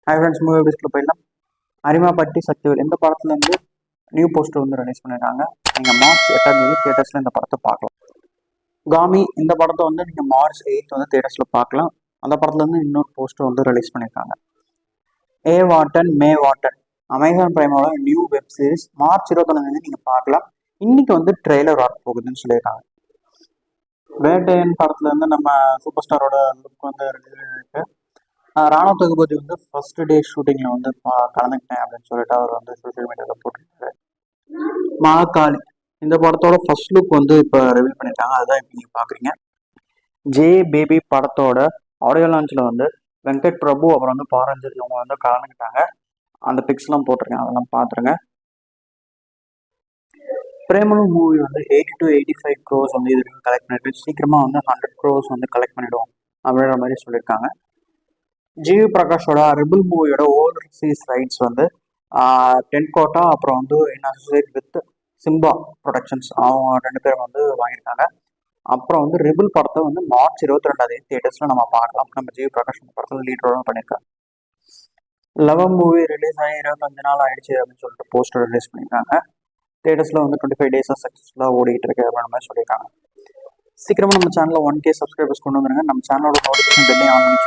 Hi friends, movie வீடியோஸ்க்குள்ள போயிடலாம். அரிமாபட்டி சக்திவேல் இந்த படத்துலேருந்து நியூ போஸ்டர் வந்து ரிலீஸ் பண்ணியிருக்காங்க. நீங்கள் மார்ச் 8 தியேட்டர்ஸில் இந்த படத்தை பார்க்கலாம். காமி இந்த படத்தை வந்து நீங்கள் மார்ச் 8 வந்து தியேட்டர்ஸில் பார்க்கலாம். அந்த படத்துலேருந்து இன்னொரு போஸ்டர் வந்து ரிலீஸ் பண்ணியிருக்காங்க. ஏ வாட்டன் மே வாட்டன் அமேசான் பிரைமோட நியூ வெப் சீரிஸ் மார்ச் 21 நீங்கள் பார்க்கலாம். இன்னைக்கு வந்து ட்ரெய்லர் வர போகுதுன்னு சொல்லியிருக்காங்க. வேட்டையன் படத்துலேருந்து நம்ம சூப்பர் ஸ்டாரோட லுக் வந்து ரிலீஸ் ஆகிருக்கு. ராணுவ தகுபதி வந்து ஃபர்ஸ்ட் டே ஷூட்டிங்கில் வந்து கலந்துக்கிட்டேன் அப்படின்னு சொல்லிட்டு அவர் வந்து சோஷியல் மீடியாவில் போட்டிருக்காரு. மகாகாளி இந்த படத்தோட ஃபர்ஸ்ட் லுக் வந்து இப்போ ரிவீல் பண்ணியிருக்காங்க. அதுதான் இப்போ நீங்கள் பார்க்குறீங்க. ஜே பேபி படத்தோட ஆடியோ லான்ச்சில் வந்து வெங்கட் பிரபு அப்புறம் வந்து பாரஞ்சலி இவங்க வந்து கலந்துக்கிட்டாங்க. அந்த பிக்ஸ்லாம் போட்டிருக்கேன், அதெல்லாம் பார்த்துருங்க. பிரேமலு மூவி வந்து 80 to 85 crores வந்து இது வரைக்கும் கலெக்ட் பண்ணிட்டு சீக்கிரமாக வந்து 100 crores வந்து கலெக்ட் பண்ணிவிடுவோம் அப்படின்ற மாதிரி சொல்லியிருக்காங்க. ஜிவி பிரகாஷோட ரிபிள் மூவியோட ஓவர்சீஸ் ரைட்ஸ் வந்து 10 கோட்டா அப்புறம் வந்து இன் அசோசியேட் வித் சிம்பா ப்ரொடக்ஷன்ஸ் அவங்க 2 பேரும் வந்து வாங்கியிருக்காங்க. அப்புறம் வந்து ரிபிள் படத்தை வந்து மார்ச் 22 தியேட்டர்ஸில் நம்ம பார்க்கலாம். நம்ம ஜிவி பிரகாஷ் படத்தில் லீடரோட பண்ணியிருக்காங்க. லவ் மூவி ரிலீஸ் ஆகி 25 நாள் ஆயிடுச்சு அப்படின்னு சொல்லிட்டு போஸ்டர் ரிலீஸ் பண்ணியிருக்காங்க. தியேட்டர்ஸில் வந்து 25 டேஸாக சக்ஸஸ்ஃபுல்லாக ஓடிட்டு இருக்கு அப்படின்ற மாதிரி சொல்லியிருக்காங்க. சீக்கிரமாக நம்ம சேனலில் 1K சப்ஸ்கிரைபர்ஸ் கொண்டு வந்துருங்க. நம்ம சேனலோட நோட்டிஃபிகேஷன் பெல்லையும் ஆன் பண்ணி